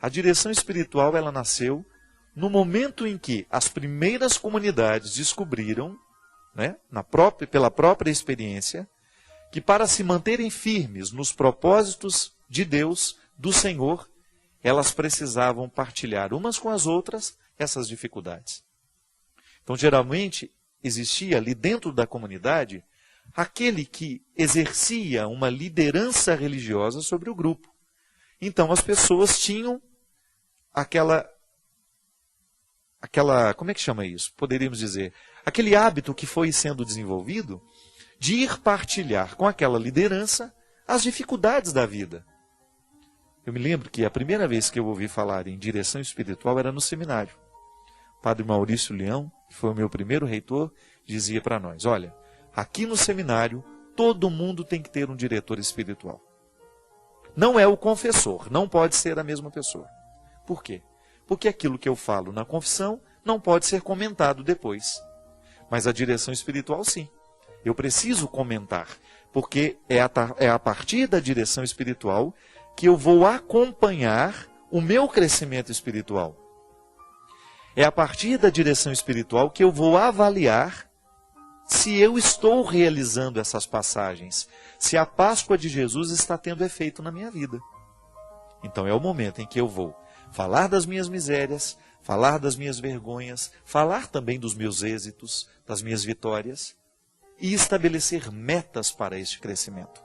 A direção espiritual, ela nasceu no momento em que as primeiras comunidades descobriram, né, pela própria experiência, que para se manterem firmes nos propósitos de Deus, do Senhor, elas precisavam partilhar umas com as outras essas dificuldades. Então, geralmente, existia ali dentro da comunidade aquele que exercia uma liderança religiosa sobre o grupo. Então, as pessoas tinham aquela, como é que chama isso? Poderíamos dizer, aquele hábito que foi sendo desenvolvido de ir partilhar com aquela liderança as dificuldades da vida. Eu me lembro que a primeira vez que eu ouvi falar em direção espiritual era no seminário. O Padre Maurício Leão, que foi o meu primeiro reitor, dizia para nós, olha, aqui no seminário todo mundo tem que ter um diretor espiritual. Não é o confessor, não pode ser a mesma pessoa. Por quê? Porque aquilo que eu falo na confissão não pode ser comentado depois. Mas a direção espiritual, sim. Eu preciso comentar, porque é a partir da direção espiritual que eu vou acompanhar o meu crescimento espiritual. É a partir da direção espiritual que eu vou avaliar se eu estou realizando essas passagens, se a Páscoa de Jesus está tendo efeito na minha vida. Então é o momento em que eu vou falar das minhas misérias, falar das minhas vergonhas, falar também dos meus êxitos, das minhas vitórias e estabelecer metas para este crescimento.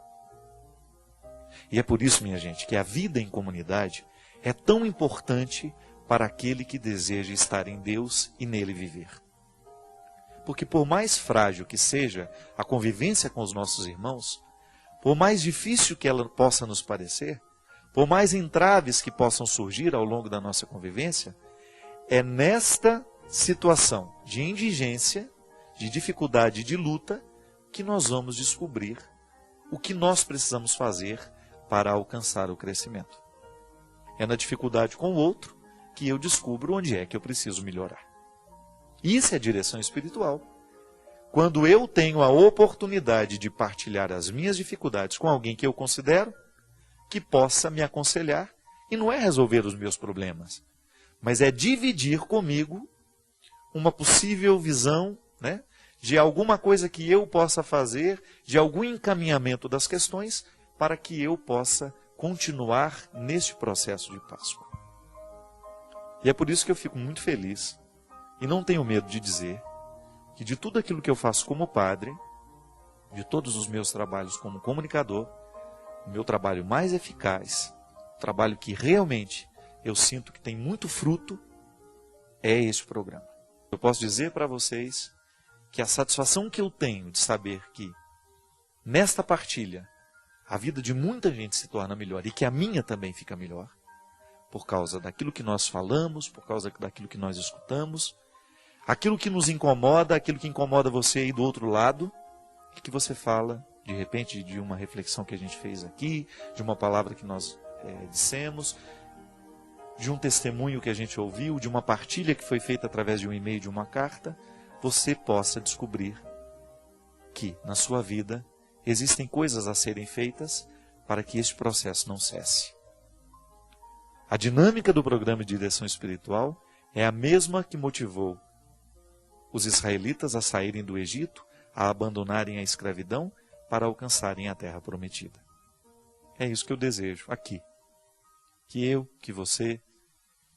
E é por isso, minha gente, que a vida em comunidade é tão importante para aquele que deseja estar em Deus e nele viver. Porque por mais frágil que seja a convivência com os nossos irmãos, por mais difícil que ela possa nos parecer, por mais entraves que possam surgir ao longo da nossa convivência, é nesta situação de indigência, de dificuldade, de luta, que nós vamos descobrir o que nós precisamos fazer para alcançar o crescimento. É na dificuldade com o outro que eu descubro onde é que eu preciso melhorar. Isso é direção espiritual. Quando eu tenho a oportunidade de partilhar as minhas dificuldades com alguém que eu considero que possa me aconselhar, e não é resolver os meus problemas, mas é dividir comigo uma possível visão, né, de alguma coisa que eu possa fazer, de algum encaminhamento das questões, para que eu possa continuar neste processo de Páscoa. E é por isso que eu fico muito feliz, e não tenho medo de dizer, que de tudo aquilo que eu faço como padre, de todos os meus trabalhos como comunicador, o meu trabalho mais eficaz, o trabalho que realmente eu sinto que tem muito fruto, é este programa. Eu posso dizer para vocês que a satisfação que eu tenho de saber que, nesta partilha, a vida de muita gente se torna melhor e que a minha também fica melhor, por causa daquilo que nós falamos, por causa daquilo que nós escutamos, aquilo que nos incomoda, aquilo que incomoda você aí do outro lado, e que você fala, de repente, de uma reflexão que a gente fez aqui, de uma palavra que nós dissemos, de um testemunho que a gente ouviu, de uma partilha que foi feita através de um e-mail, de uma carta, você possa descobrir que, na sua vida, existem coisas a serem feitas para que este processo não cesse. A dinâmica do programa de direção espiritual é a mesma que motivou os israelitas a saírem do Egito, a abandonarem a escravidão para alcançarem a terra prometida. É isso que eu desejo aqui. Que eu, que você,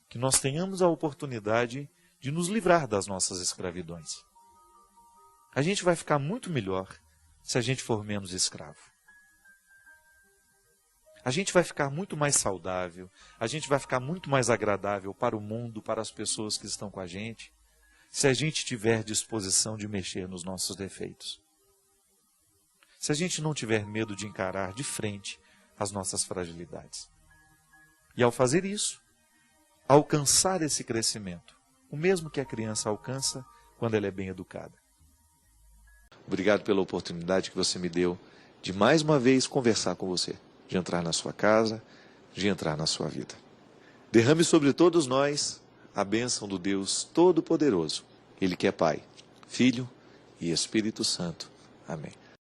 que nós tenhamos a oportunidade de nos livrar das nossas escravidões. A gente vai ficar muito melhor se a gente for menos escravo. A gente vai ficar muito mais saudável, a gente vai ficar muito mais agradável para o mundo, para as pessoas que estão com a gente, se a gente tiver disposição de mexer nos nossos defeitos. Se a gente não tiver medo de encarar de frente as nossas fragilidades. E ao fazer isso, alcançar esse crescimento, o mesmo que a criança alcança quando ela é bem educada. Obrigado pela oportunidade que você me deu de mais uma vez conversar com você, de entrar na sua casa, de entrar na sua vida. Derrame sobre todos nós a bênção do Deus Todo-Poderoso, Ele que é Pai, Filho e Espírito Santo. Amém.